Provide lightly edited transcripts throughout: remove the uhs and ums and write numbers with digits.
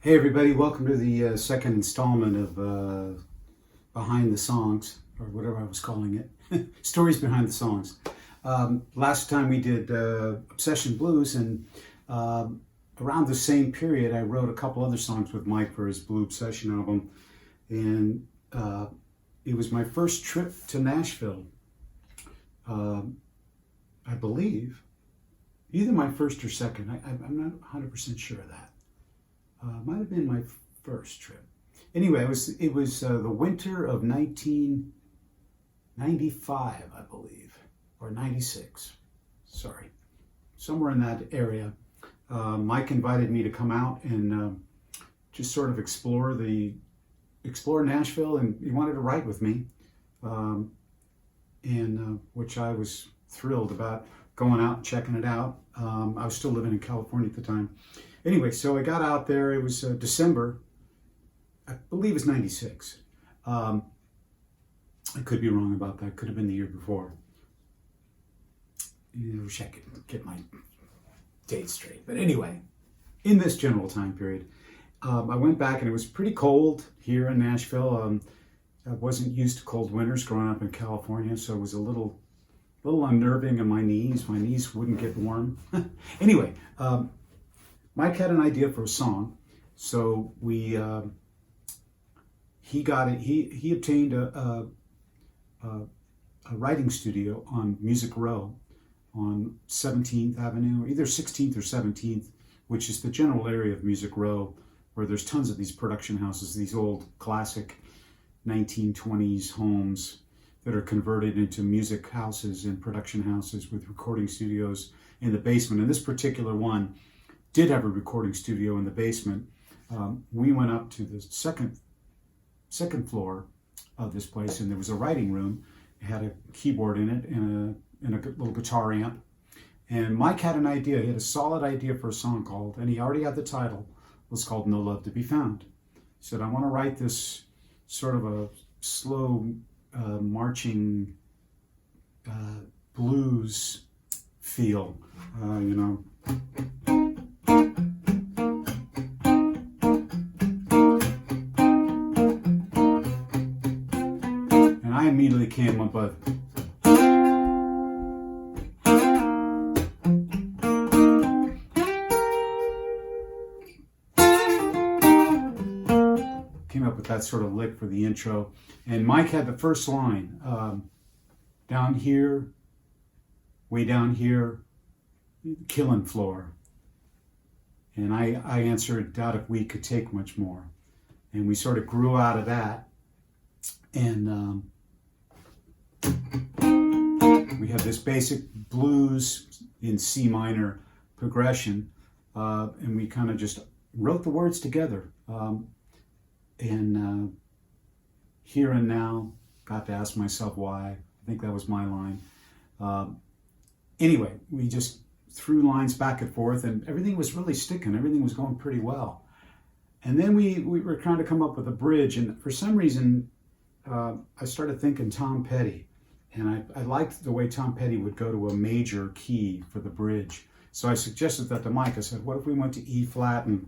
Hey everybody, welcome to the second installment of Behind the Songs, or whatever I was calling it, Stories Behind the Songs. Last time we did Obsession Blues, and around the same period I wrote a couple other songs with Mike for his Blue Obsession album, and it was my first trip to Nashville, I believe, either my first or second. I'm not 100% sure of that. Might have been my first trip. Anyway, it was the winter of 1995, I believe, or 96. Sorry, somewhere in that area. Mike invited me to come out and just sort of explore Nashville, and he wanted to write with me, and which I was thrilled about, going out and checking it out. I was still living in California at the time. Anyway, so I got out there. It was December, I believe it's 96. I could be wrong about that. Could have been the year before. I wish I could get my dates straight. But anyway, in this general time period, I went back, and it was pretty cold here in Nashville. I wasn't used to cold winters growing up in California, so it was a little unnerving on my knees. My knees wouldn't get warm. Anyway, Mike had an idea for a song, so he obtained a writing studio on Music Row on 17th Avenue, either 16th or 17th, which is the general area of Music Row, where there's tons of these production houses, these old classic 1920s homes that are converted into music houses and production houses with recording studios in the basement. And this particular one did have a recording studio in the basement. We went up to the second floor of this place, and there was a writing room. It had a keyboard in it and a little guitar amp. And Mike had an idea. He had a solid idea for a song called, and he already had the title, was called No Love to Be Found. He said, I want to write this sort of a slow marching blues feel, you know. I immediately came up with that sort of lick for the intro, and Mike had the first line, down here, way down here, killing floor, and I answered, doubt if we could take much more, and we sort of grew out of that, and we have this basic blues in C minor progression, and we kind of just wrote the words together. And here and now, got to ask myself why. I think that was my line. Anyway, we just threw lines back and forth, and everything was really sticking. Everything was going pretty well. And then we were trying to come up with a bridge, and for some reason, I started thinking Tom Petty. And I liked the way Tom Petty would go to a major key for the bridge. So I suggested that to Mike. I said, what if we went to E flat and...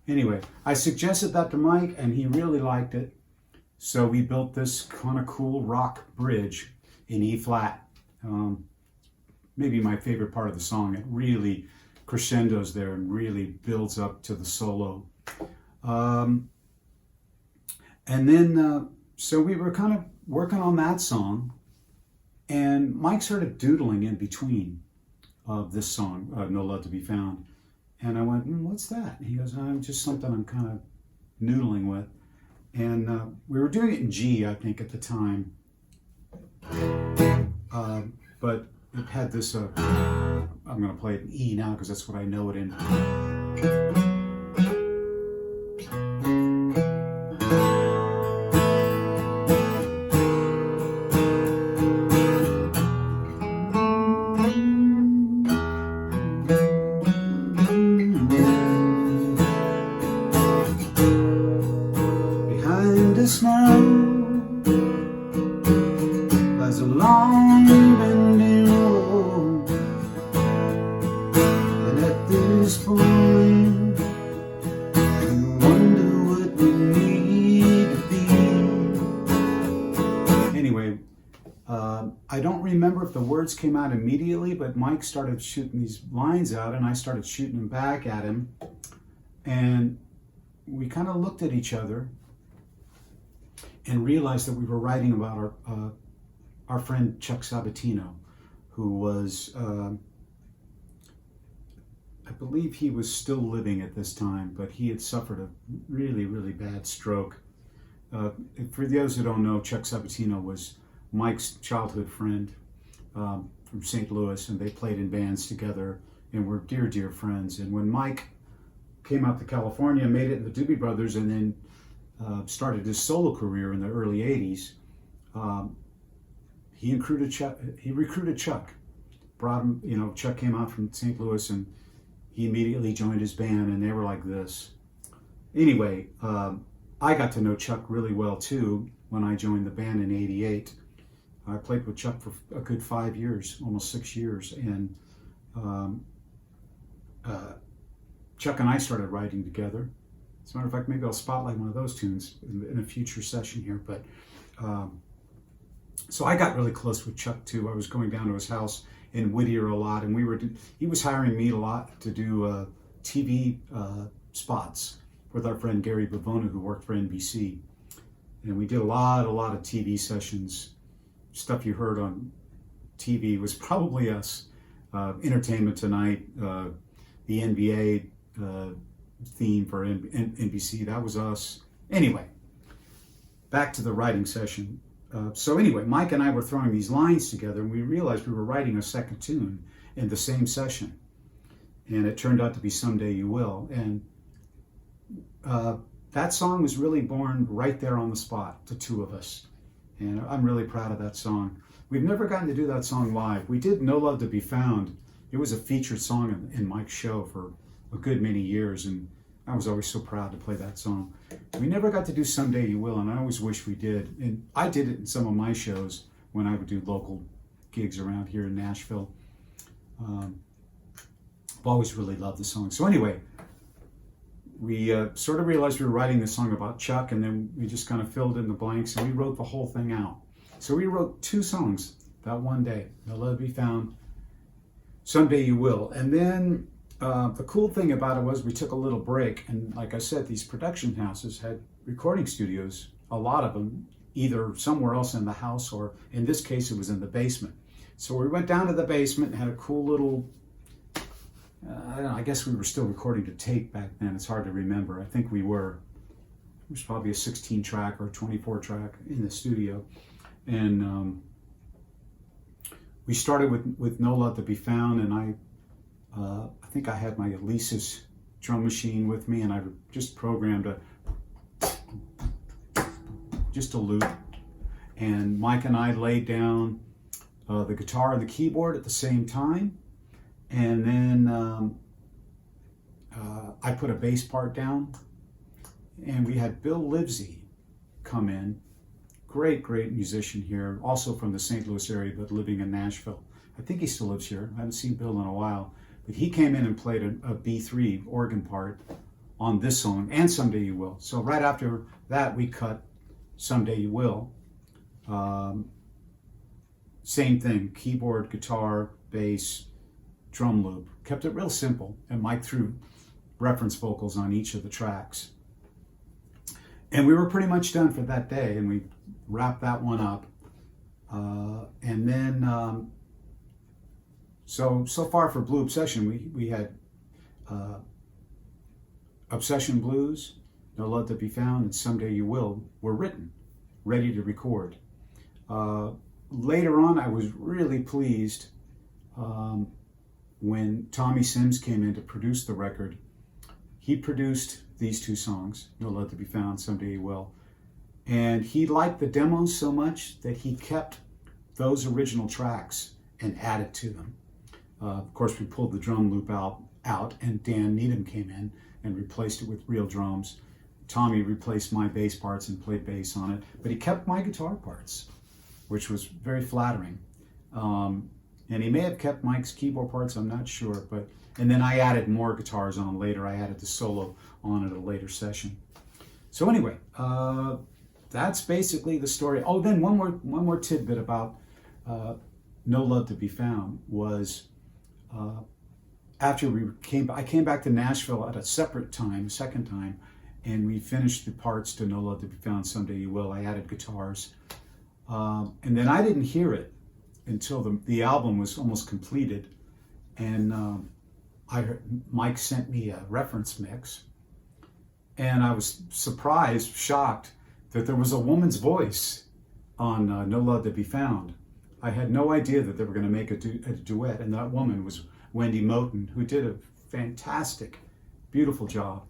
Anyway, I suggested that to Mike, and he really liked it. So we built this kind of cool rock bridge in E flat. Maybe my favorite part of the song. It really crescendos there and really builds up to the solo. And then, so we were kind of working on that song, and Mike started doodling in between of this song, No Love to Be Found. And I went, what's that? And he goes, just something I'm kind of noodling with. And we were doing it in G, I think, at the time. But it had this, I'm going to play it in E now because that's what I know it in. if the words came out immediately, but Mike started shooting these lines out and I started shooting them back at him. And we kind of looked at each other and realized that we were writing about our friend Chuck Sabatino, who was, I believe he was still living at this time, but he had suffered a really, really bad stroke. For those who don't know, Chuck Sabatino was Mike's childhood friend from St. Louis, and they played in bands together and were dear, dear friends. And when Mike came out to California, made it in the Doobie Brothers, and then started his solo career in the early 80s, he recruited Chuck. Brought him, Chuck came out from St. Louis and he immediately joined his band, and they were like this. Anyway, I got to know Chuck really well too when I joined the band in '88. I played with Chuck for a good 5 years, almost 6 years, and Chuck and I started writing together. As a matter of fact, maybe I'll spotlight one of those tunes in a future session here. But so I got really close with Chuck too. I was going down to his house in Whittier a lot, and he was hiring me a lot to do TV spots with our friend Gary Bavona, who worked for NBC. And we did a lot of TV sessions. Stuff you heard on TV was probably us. Entertainment Tonight, the NBA theme for NBC, that was us. Anyway, back to the writing session. So anyway, Mike and I were throwing these lines together, and we realized we were writing a second tune in the same session. And it turned out to be Someday You Will. And that song was really born right there on the spot, the two of us. And I'm really proud of that song. We've never gotten to do that song live. We did No Love to Be Found. It was a featured song in Mike's show for a good many years, and I was always so proud to play that song. We never got to do Someday You Will, and I always wish we did. And I did it in some of my shows when I would do local gigs around here in Nashville. I've always really loved the song. So anyway, we sort of realized we were writing this song about Chuck, and then we just kind of filled in the blanks, and we wrote the whole thing out. So we wrote 2 songs that one day, No Love to Be Found, Someday You Will. And then the cool thing about it was we took a little break, and like I said, these production houses had recording studios, a lot of them, either somewhere else in the house, or in this case it was in the basement. So we went down to the basement and had a cool little, I don't know, I guess we were still recording to tape back then. It's hard to remember. I think we were. It was probably a 16 track or 24 track in the studio. And we started with No Love to Be Found, and I think I had my Alesis drum machine with me, and I just programmed just a loop. And Mike and I laid down the guitar and the keyboard at the same time. And then I put a bass part down, and we had Bill Livesey come in. Great musician here, also from the St. Louis area, but living in Nashville. I think he still lives here. I haven't seen Bill in a while. But he came in and played a B3 organ part on this song and Someday You Will. So right after that, we cut Someday You Will. Same thing, keyboard, guitar, bass, drum loop. Kept it real simple, and Mike threw reference vocals on each of the tracks. And we were pretty much done for that day, and we wrapped that one up. And then, so far for Blue Obsession, we had Obsession Blues, No Love to Be Found, and Someday You Will were written, ready to record. Later on, I was really pleased when Tommy Sims came in to produce the record. He produced these 2 songs, No Love to Be Found, Someday You Will. And he liked the demos so much that he kept those original tracks and added to them. Of course, we pulled the drum loop out, and Dan Needham came in and replaced it with real drums. Tommy replaced my bass parts and played bass on it, but he kept my guitar parts, which was very flattering. And he may have kept Mike's keyboard parts, I'm not sure. And then I added more guitars on later. I added the solo on at a later session. So anyway, that's basically the story. Oh, then one more tidbit about No Love to Be Found was after I came back to Nashville at a separate time, second time, and we finished the parts to No Love to Be Found, Someday You Will. I added guitars. And then I didn't hear it until the album was almost completed. And Mike sent me a reference mix. And I was surprised, shocked, that there was a woman's voice on No Love to Be Found. I had no idea that they were going to make a duet, and that woman was Wendy Moten, who did a fantastic, beautiful job.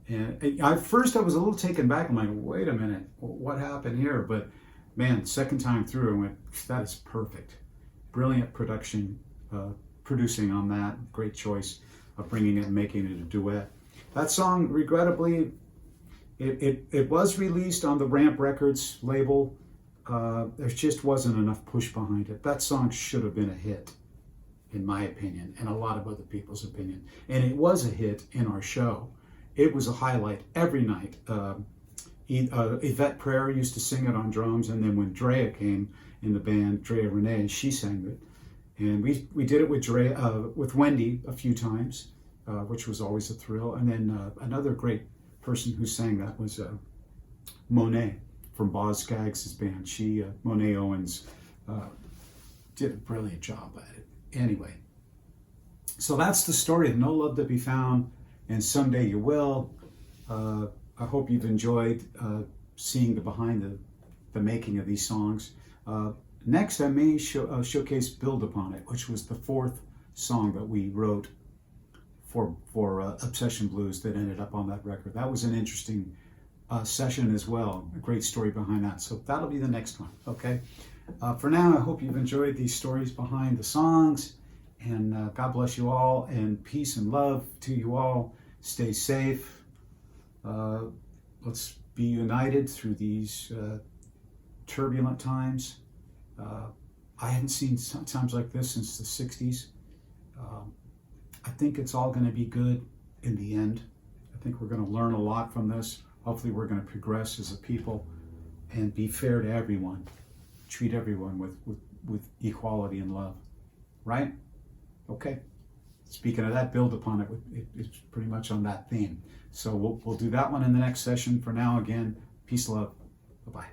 And at first I was a little taken back. I'm like, wait a minute, what happened here? But man, second time through, I went, that is perfect. Brilliant production, producing on that. Great choice of bringing it and making it a duet. That song, regrettably, it was released on the Ramp Records label. There just wasn't enough push behind it. That song should have been a hit, in my opinion, and a lot of other people's opinion. And it was a hit in our show. It was a highlight every night. Yvette Pryor used to sing it on drums, and then when Drea came in the band, Drea Renee, she sang it. And we did it with Wendy a few times, which was always a thrill. And then another great person who sang that was Monet from Boz Scaggs' band. Monet Owens, did a brilliant job at it. Anyway, so that's the story of No Love to Be Found and Someday You Will. I hope you've enjoyed seeing the behind the making of these songs. Next, I may showcase Build Upon It, which was the fourth song that we wrote for Obsession Blues that ended up on that record. That was an interesting session as well. A great story behind that. So that'll be the next one, okay? For now, I hope you've enjoyed these stories behind the songs. And God bless you all, and peace and love to you all. Stay safe. Let's be united through these turbulent times. I hadn't seen times like this since the 60s. I think it's all going to be good in the end. I think we're going to learn a lot from this. Hopefully we're going to progress as a people and be fair to everyone. Treat everyone with equality and love. Right? Okay. Speaking of that, Build Upon It. It's pretty much on that theme. So we'll do that one in the next session. For now, again, peace, love. Bye-bye.